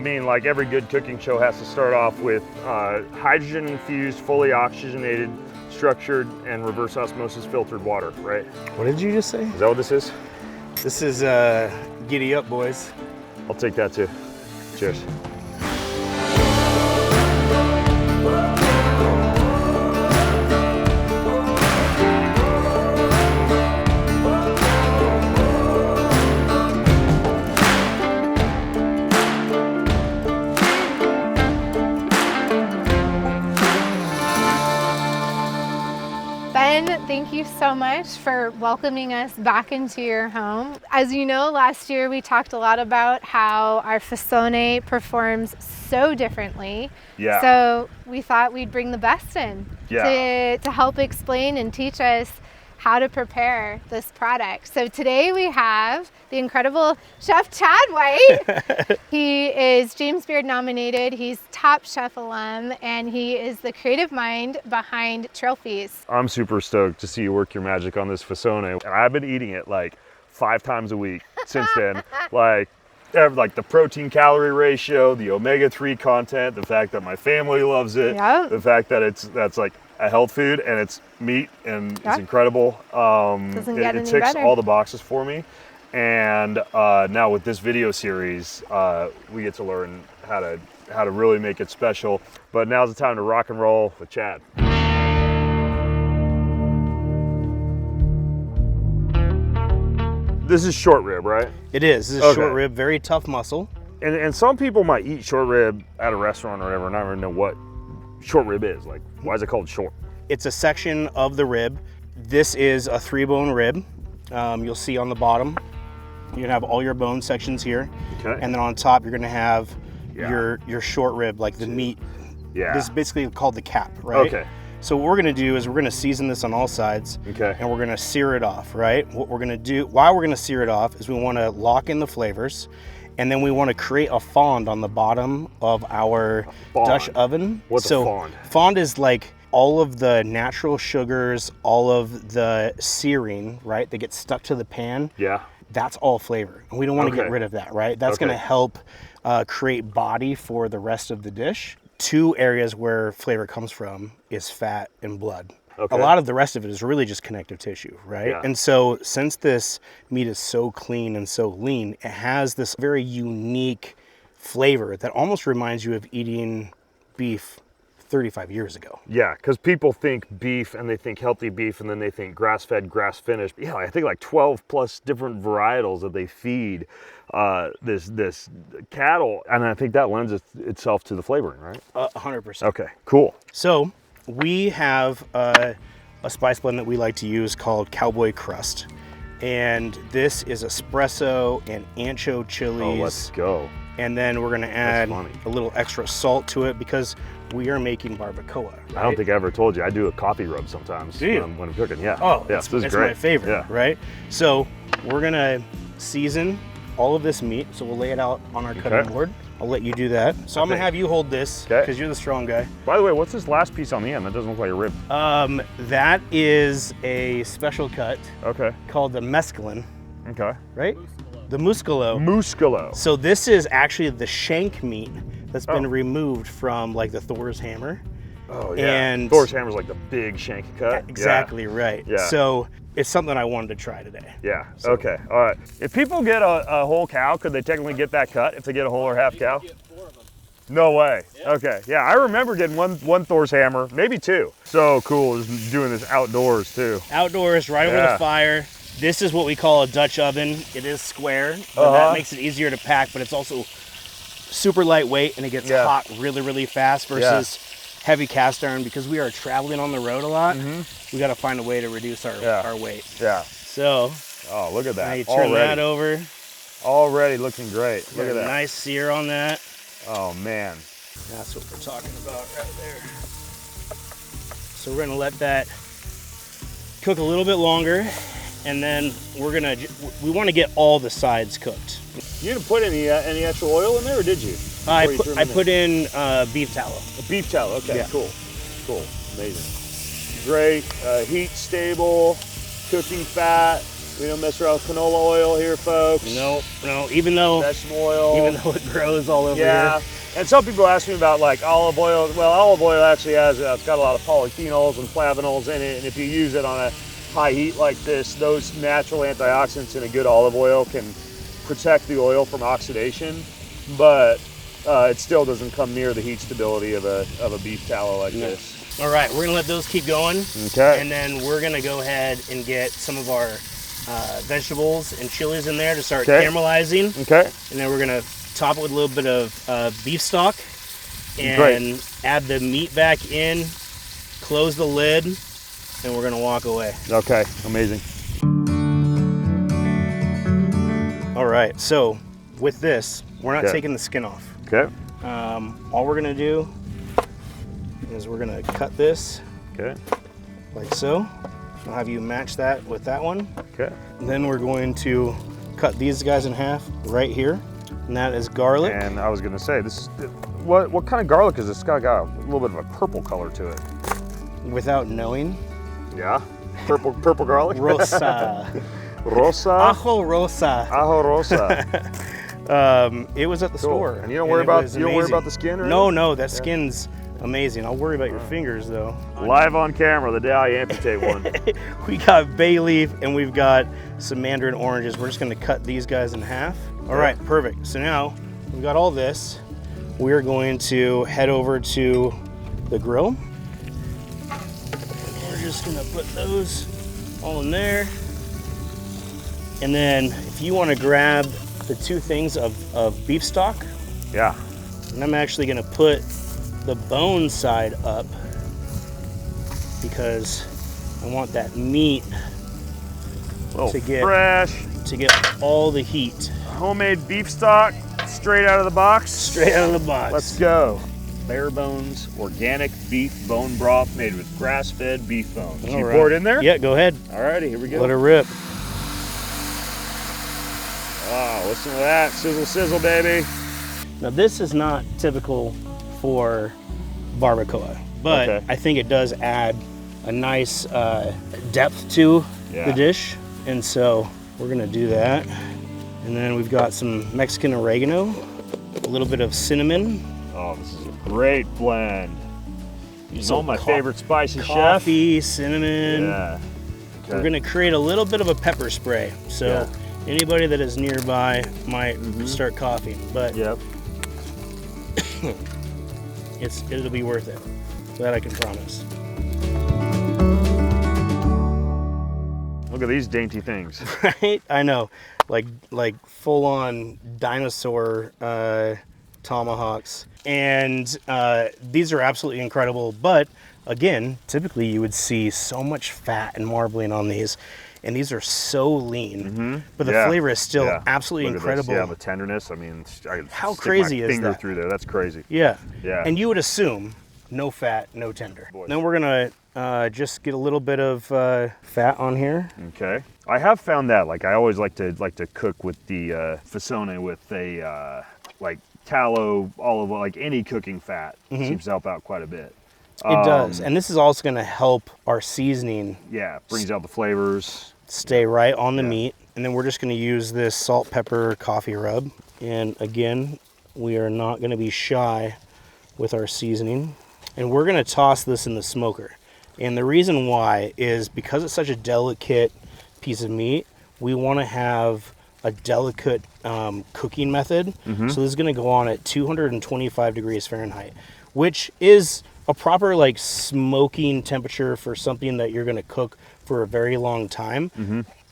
mean, like every good cooking show has to start off with hydrogen-infused, fully oxygenated, structured, and reverse osmosis filtered water, right? What did you just say? Is that what this is? This is giddy up, boys. I'll take that too. Cheers. Ben, thank you so much for welcoming us back into your home. As you know, last year we talked a lot about how our Fassone performs so differently. Yeah. So we thought we'd bring the best in to help explain and teach us how to prepare this product. So today we have the incredible Chef Chad White. He is James Beard nominated. He's Top Chef alum, and he is the creative mind behind Trail Feast. I'm super stoked to see you work your magic on this Fassone. And I've been eating it like 5 times a week since then. Like the protein calorie ratio, the omega-3 content, the fact that my family loves it, the fact that that's like a health food and it's meat and it's incredible. It ticks all the boxes for me. And now with this video series, we get to learn how to really make it special. But now's the time to rock and roll with Chad. This is short rib, right? It is. This is short rib, very tough muscle. And some people might eat short rib at a restaurant or whatever and not even know what short rib is. Like, why is it called short? It's a section of the rib. This is a 3-bone rib. You'll see on the bottom, you're gonna have all your bone sections here. Okay. And then on top, you're gonna have your short rib, like the meat. Yeah. This is basically called the cap, right? Okay. So what we're gonna do is we're gonna season this on all sides. Okay. And we're gonna sear it off, right? What we're gonna do, while we're gonna sear it off, is we wanna lock in the flavors. And then we want to create a fond on the bottom of our Dutch oven. What's a fond? Fond is like all of the natural sugars, all of the searing, right? They get stuck to the pan. Yeah. That's all flavor. And we don't want to get rid of that, right? That's going to help create body for the rest of the dish. 2 areas where flavor comes from is fat and blood. Okay. A lot of the rest of it is really just connective tissue, right? Yeah. And so since this meat is so clean and so lean, it has this very unique flavor that almost reminds you of eating beef 35 years ago. Yeah, because people think beef and they think healthy beef and then they think grass-fed, grass-finished. Yeah, I think like 12 plus different varietals that they feed this cattle. And I think that lends itself to the flavoring, right? 100%. Okay, cool. So we have a spice blend that we like to use called Cowboy Crust. And this is espresso and ancho chilies. Oh, let's go. And then we're gonna add a little extra salt to it because we are making barbacoa. Right? I don't think I ever told you, I do a coffee rub sometimes when I'm cooking, yeah. Oh, yes, this is great. It's my favorite, right? So we're gonna season all of this meat. So we'll lay it out on our cutting board. I'll let you do that. So I'm gonna have you hold this because you're the strong guy. By the way, what's this last piece on the end? That doesn't look like a rib. That is a special cut called the mescalin. Okay. Right? The muscolo. Muscolo. So this is actually the shank meat that's been removed from like the Thor's hammer. Oh yeah, and Thor's hammer's like the big shank cut. Exactly right. Yeah. So it's something I wanted to try today. Yeah, so. Okay, all right. If people get a whole cow, could they technically get that cut if they get a whole or half cow? You get 4 of them. No way. Yeah. Okay, yeah, I remember getting one Thor's hammer, maybe 2. So cool, just doing this outdoors too. Outdoors, right over the fire. This is what we call a Dutch oven. It is square, but that makes it easier to pack, but it's also super lightweight and it gets hot really, really fast versus heavy cast iron. Because we are traveling on the road a lot, we got to find a way to reduce our weight. Yeah. So, oh, look at that. Now you turn that over. Already looking great. Look at that. Nice sear on that. Oh, man. That's what we're talking about right there. So we're going to let that cook a little bit longer. And then we want to get all the sides cooked. You didn't put any extra oil in there, or did you? I put in beef tallow. Beef tallow, okay, cool. Cool, amazing. Great, heat stable, cooking fat, We don't mess around with canola oil here, folks. No, even though vegetable oil, even though it grows all over here. And some people ask me about like olive oil. Well, olive oil actually has it's got a lot of polyphenols and flavonols in it, and if you use it on a high heat like this, those natural antioxidants in a good olive oil can protect the oil from oxidation, but it still doesn't come near the heat stability of a beef tallow like this. All right, we're gonna let those keep going. Okay. And then we're gonna go ahead and get some of our vegetables and chilies in there to start caramelizing. Okay. And then we're gonna top it with a little bit of beef stock and add the meat back in, close the lid, and we're gonna walk away. Okay, amazing. All right, so with this, we're not taking the skin off. Okay. All we're gonna do is we're gonna cut this like so. I'll have you match that with that one. Okay. And then we're going to cut these guys in half right here. And that is garlic. And I was gonna say, this is, what kind of garlic is this? It's got a little bit of a purple color to it. Without knowing. Yeah, purple garlic? Rosa. Rosa? Ajo rosa. Ajo rosa. It was at the store. And you don't worry about the skin or anything? No, that skin's amazing. I'll worry about your fingers though. Live on camera, the day I amputate one. We got bay leaf and we've got some mandarin oranges. We're just gonna cut these guys in half. All right, perfect. So now we've got all this. We're going to head over to the grill. We're just gonna put those all in there. And then if you wanna grab the two things of beef stock. Yeah. And I'm actually gonna put the bone side up because I want that meat to get all the heat. Homemade beef stock, straight out of the box. Straight out of the box. Let's go. Bare bones, organic beef bone broth made with grass-fed beef bones. You pour it in there? Yeah, go ahead. Alrighty, here we go. Let it rip. Wow, listen to that. Sizzle, sizzle, baby. Now this is not typical for barbacoa, but I think it does add a nice depth to the dish. And so we're gonna do that. And then we've got some Mexican oregano, a little bit of cinnamon. Oh, this is a great blend. These are all my favorite spices, Chef. Coffee, cinnamon. Yeah. Okay. We're gonna create a little bit of a pepper spray. So anybody that is nearby might start coughing, but it'll be worth it. That I can promise. Look at these dainty things. Right? I know. Like full-on dinosaur tomahawks. And these are absolutely incredible. But again, typically you would see so much fat and marbling on these. And these are so lean, but the flavor is still absolutely incredible. Yeah, the tenderness. I mean, how crazy is that? Finger through there. That's crazy. Yeah. Yeah. And you would assume no fat, no tender. Then we're gonna just get a little bit of fat on here. Okay. I have found that I always like to cook with the Fassone with a like tallow, olive oil, like any cooking fat seems to help out quite a bit. It does, and this is also going to help our seasoning. Yeah, brings out the flavors. Stay right on the meat, and then we're just going to use this salt, pepper, coffee rub. And again, we are not going to be shy with our seasoning, and we're going to toss this in the smoker. And the reason why is because it's such a delicate piece of meat, we want to have a delicate cooking method. So this is going to go on at 225 degrees Fahrenheit, which is a proper smoking temperature for something that you're going to cook for a very long time.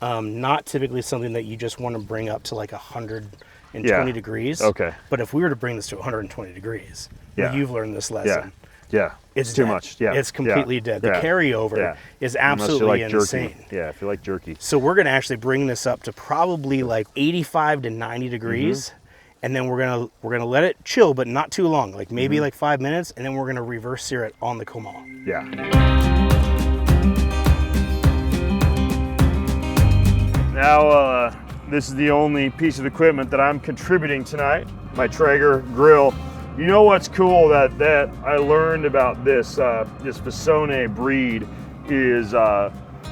Not typically something that you just want to bring up to 120 degrees. Okay. But if we were to bring this to 120 degrees, you've learned this lesson. Yeah. It's too dead. much. Yeah. It's completely dead. The carryover is absolutely insane. Jerky. Yeah, if you like jerky. So we're going to actually bring this up to probably 85 to 90 degrees. And then we're gonna let it chill, but not too long, maybe 5 minutes, and then we're gonna reverse sear it on the comal. Yeah. Now, this is the only piece of equipment that I'm contributing tonight, my Traeger grill. You know what's cool that I learned about this Fassone breed is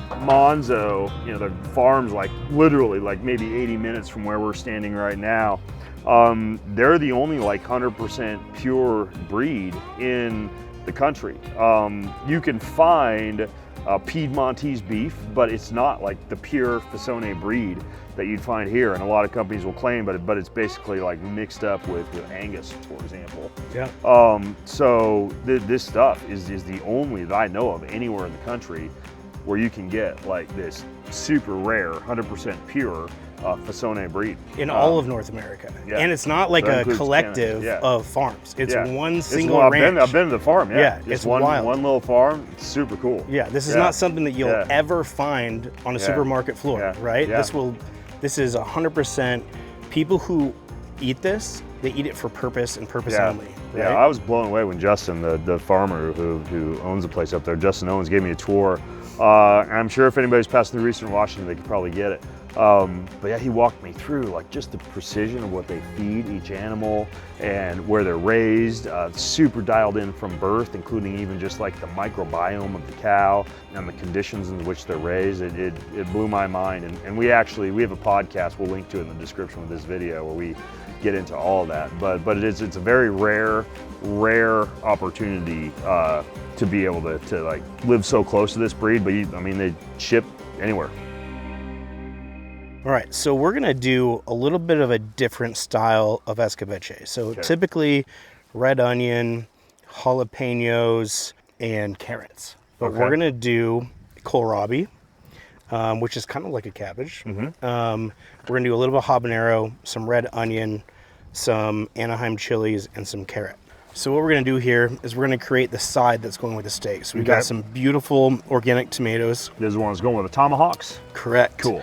Manzo, you know, the farm's like literally like maybe 80 minutes from where we're standing right now. They're the only like 100% pure breed in the country. You can find Piedmontese beef, but it's not like the pure Fassone breed that you'd find here, and a lot of companies will claim, but it's basically like mixed up with Angus, for example. Yeah. So this stuff is the only that I know of anywhere in the country where you can get like this super rare, 100% pure Fassone breed. In all of North America. Yeah. And it's not like a collective of farms. It's one single ranch. I've been to the farm, Yeah, Just it's one wild. One little farm, it's super cool. Yeah, this is not something that you'll ever find on a supermarket floor, right? Yeah. This is 100% people who eat this, they eat it for purpose and purpose only. Right? Yeah, I was blown away when Justin, the farmer who owns the place up there, Justin Owens, gave me a tour. I'm sure if anybody's passing through Eastern Washington, they could probably get it. But yeah, he walked me through like just the precision of what they feed each animal and where they're raised, super dialed in from birth, including even just like the microbiome of the cow and the conditions in which they're raised. It blew my mind. And we have a podcast, we'll link to it in the description of this video, where we get into all of that. But it's a very rare opportunity to be able to like live so close to this breed. But they ship anywhere. All right, so we're gonna do a little bit of a different style of escabeche. So typically red onion, jalapenos, and carrots. But we're gonna do kohlrabi, which is kind of like a cabbage. We're gonna do a little bit of habanero, some red onion, some Anaheim chilies, and some carrot. So what we're gonna do here is we're gonna create the side that's going with the steak. So we've got some beautiful organic tomatoes. This is the one that's going with the tomahawks? Correct. Cool.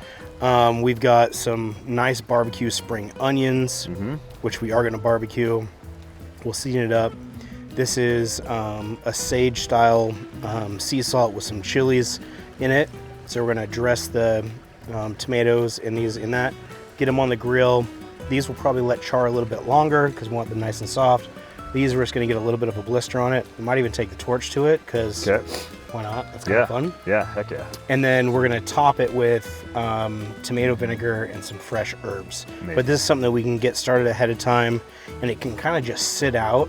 We've got some nice barbecue spring onions, which we are going to barbecue. We'll season it up. This is a sage style sea salt with some chilies in it. So we're going to dress the tomatoes and these in that, get them on the grill. These will probably let char a little bit longer because we want them nice and soft. These are just going to get a little bit of a blister on it. We might even take the torch to it because why not? That's kind of fun. Yeah, heck yeah. And then we're gonna top it with tomato vinegar and some fresh herbs. Amazing. But this is something that we can get started ahead of time, and it can kind of just sit out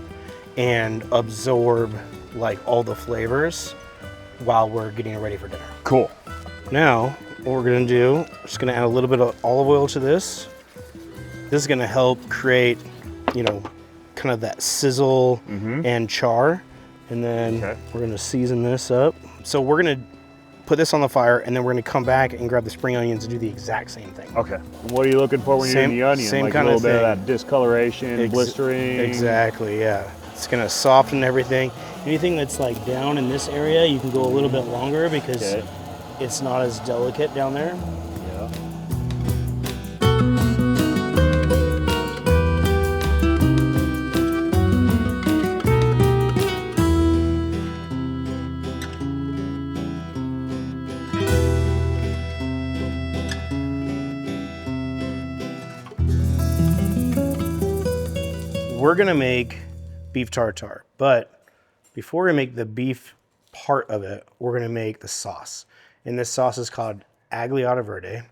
and absorb like all the flavors while we're getting it ready for dinner. Cool. Now, what we're gonna do, just gonna add a little bit of olive oil to this. This is gonna help create, kind of that sizzle and char. And then we're gonna season this up. So we're gonna put this on the fire, and then we're gonna come back and grab the spring onions and do the exact same thing. Okay. What are you looking for when you're in the onion? Same like kind a little of bit thing. of that discoloration, blistering. Exactly, yeah. It's gonna soften everything. Anything that's like down in this area, you can go a little bit longer because it's not as delicate down there. Yeah. We're gonna make beef tartare, but before we make the beef part of it, we're gonna make the sauce. And this sauce is called agliata verde.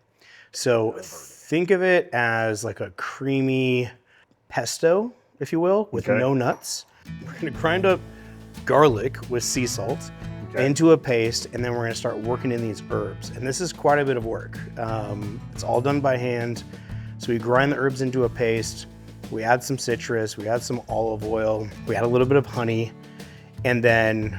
So think of it as like a creamy pesto, if you will, with no nuts. We're gonna grind up garlic with sea salt into a paste, and then we're gonna start working in these herbs. And this is quite a bit of work. It's all done by hand. So we grind the herbs into a paste. We add some citrus, we add some olive oil, we add a little bit of honey, and then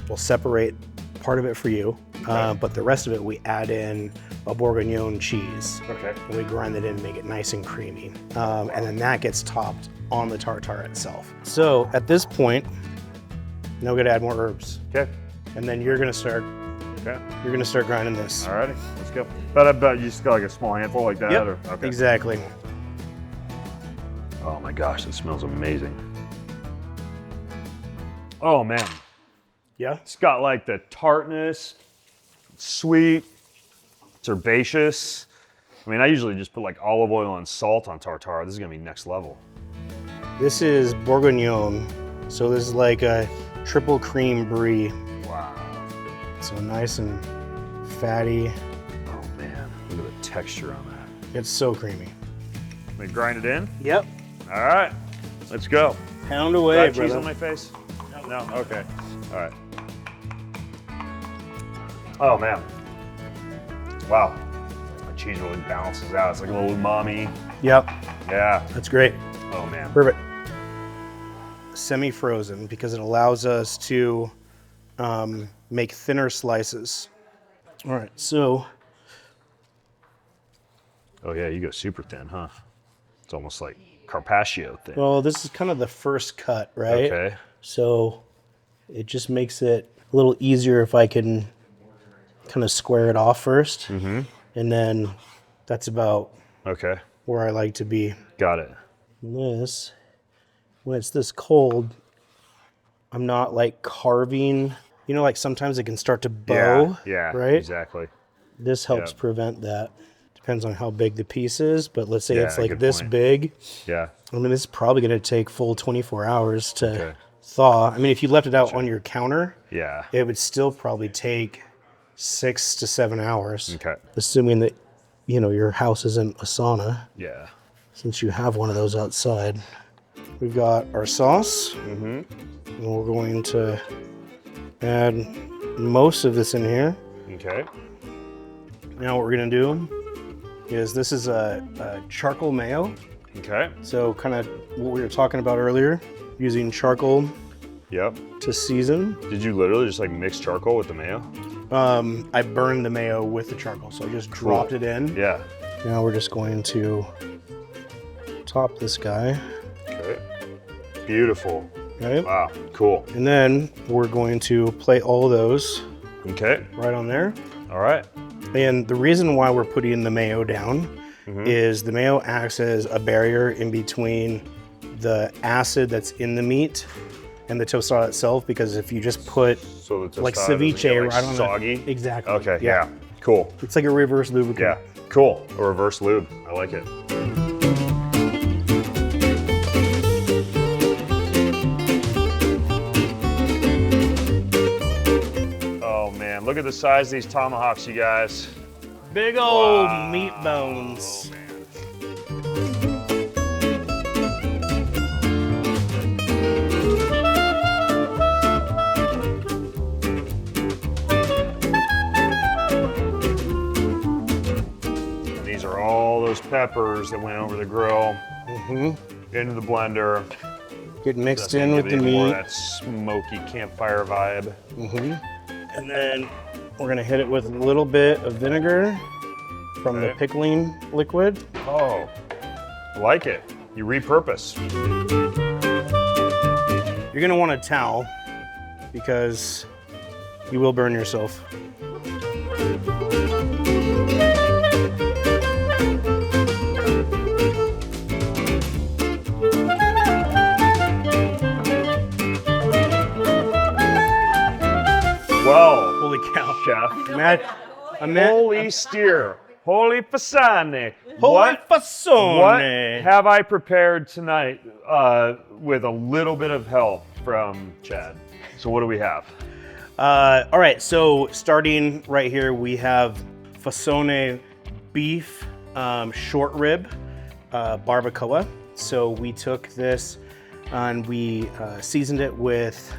we'll separate part of it for you. But the rest of it, we add in a bourguignon cheese. And we grind it in and make it nice and creamy. And then that gets topped on the tartare itself. So at this point, now we're gonna add more herbs. And then you're gonna start you're gonna start grinding this. Alrighty, let's go. But I bet you just got like a small handful like that? Yep, or? exactly. Oh my gosh, it smells amazing. Oh man. Yeah? It's got like the tartness, sweet, it's herbaceous. I mean, I usually just put like olive oil and salt on tartare. This is gonna be next level. This is bourguignon. So this is like a triple cream brie. Wow. So nice and fatty. Oh man, look at the texture on that. It's so creamy. Let me grind it in. Yep. All right, let's go. Pound away, Got brother. cheese on my face? No? Okay. All right. Oh man. Wow. The cheese really balances out. It's like a little umami. Yep. Yeah. That's great. Oh man. Perfect. Semi-frozen because it allows us to make thinner slices. All right, so. Oh yeah, you go super thin, huh? It's almost like Carpaccio thin. Well, this is kind of the first cut, right? Okay. So it just makes it a little easier if I can kind of square it off first. Mm-hmm. And then that's about where I like to be. Got it. This, when it's this cold, I'm not like carving. You know, like sometimes it can start to bow. Yeah, right? Exactly. This helps prevent that. Depends on how big the piece is, but let's say it's like this big. Yeah. I mean, this is probably going to take full 24 hours to thaw. I mean, if you left it out on your counter, it would still probably take 6 to 7 hours. Okay. Assuming that, you know, your house isn't a sauna. Yeah. Since you have one of those outside. We've got our sauce. Mm-hmm. And we're going to add most of this in here. Okay. Now what we're going to do is this is a charcoal mayo. Okay. So kind of what we were talking about earlier, using charcoal to season. Did you literally just like mix charcoal with the mayo? I burned the mayo with the charcoal, so I just dropped it in. Yeah. Now we're just going to top this guy. Okay. Beautiful. Right? Wow, cool. And then we're going to plate all those right on there. All right. And the reason why we're putting the mayo down is the mayo acts as a barrier in between the acid that's in the meat and the tostada itself, because if you just put like ceviche right on soggy. Exactly. Okay, yeah. Cool. It's like a reverse lubricant. Yeah, cool. A reverse lube. I like it. Oh man, look at the size of these tomahawks, you guys. Big old meat bones. And these are all those peppers that went over the grill into the blender. Get mixed in with the meat. More of that smoky campfire vibe. And then we're gonna hit it with a little bit of vinegar from the pickling liquid. Oh, I like it. You repurpose. You're gonna want a towel because you will burn yourself. Whoa. Holy cow. Chef. Holy steer. Holy Fassone. Holy Fassone. What have I prepared tonight with a little bit of help from Chad? So what do we have? All right, so starting right here, we have Fassone beef short rib barbacoa. So we took this and we seasoned it with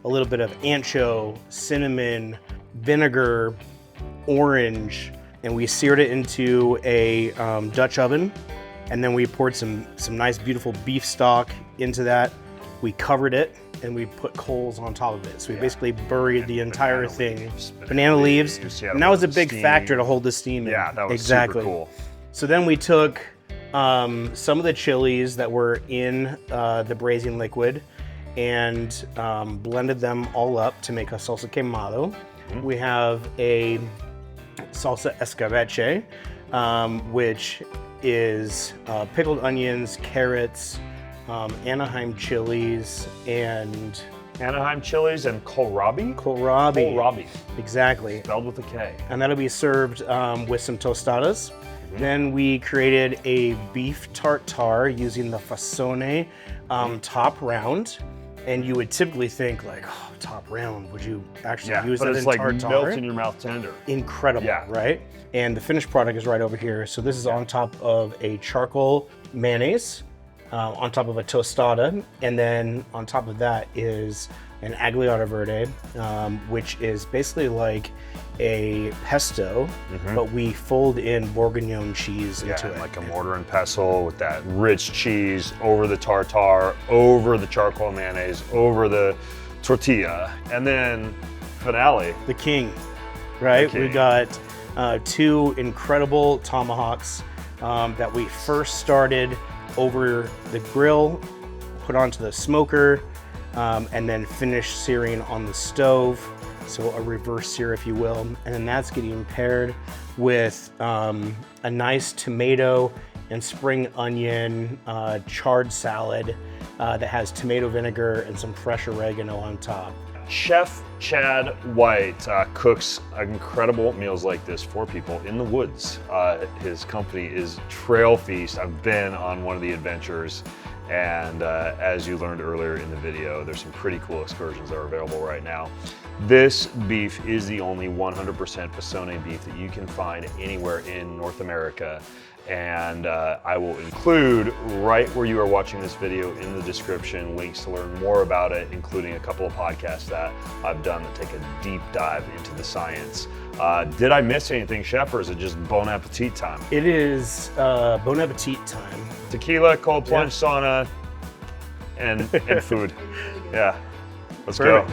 a little bit of ancho, cinnamon, vinegar, orange, and we seared it into a Dutch oven. And then we poured some nice, beautiful beef stock into that. We covered it and we put coals on top of it. So we basically buried the entire thing. Banana leaves. And that was a big factor to hold the steam in. Yeah, that was exactly. super cool. So then we took some of the chilies that were in the braising liquid and blended them all up to make a salsa quemado. We have a salsa escabeche, which is pickled onions, carrots, Anaheim chilies, and kohlrabi? Kohlrabi. Exactly. Spelled with a K. And that'll be served with some tostadas. Then we created a beef tartare using the Fassone top round. And you would typically think like, oh, top round, would you actually use but that it's in like tartare? melts in your mouth tender. Incredible, right? And the finished product is right over here. So this is on top of a charcoal mayonnaise, on top of a tostada, and then on top of that is an agliata verde, which is basically like a pesto, but we fold in bourguignon cheese into it. Like a mortar and pestle with that rich cheese over the tartare, over the charcoal mayonnaise, over the tortilla, and then finale. The king, right? The king. We got 2 incredible tomahawks that we first started over the grill, put onto the smoker, and then finished searing on the stove. So a reverse sear, if you will. And then that's getting paired with a nice tomato and spring onion charred salad that has tomato vinegar and some fresh oregano on top. Chef Chad White cooks incredible meals like this for people in the woods. His company is Trail Feast. I've been on one of the adventures, and as you learned earlier in the video, there's some pretty cool excursions that are available right now. This beef is the only 100% Fassone beef that you can find anywhere in North America. And I will include right where you are watching this video in the description links to learn more about it, including a couple of podcasts that I've done that take a deep dive into the science. Did I miss anything, Chef, or is it just bon appetit time? It is bon appetit time. Tequila, cold plunge sauna, and food. Yeah, let's go.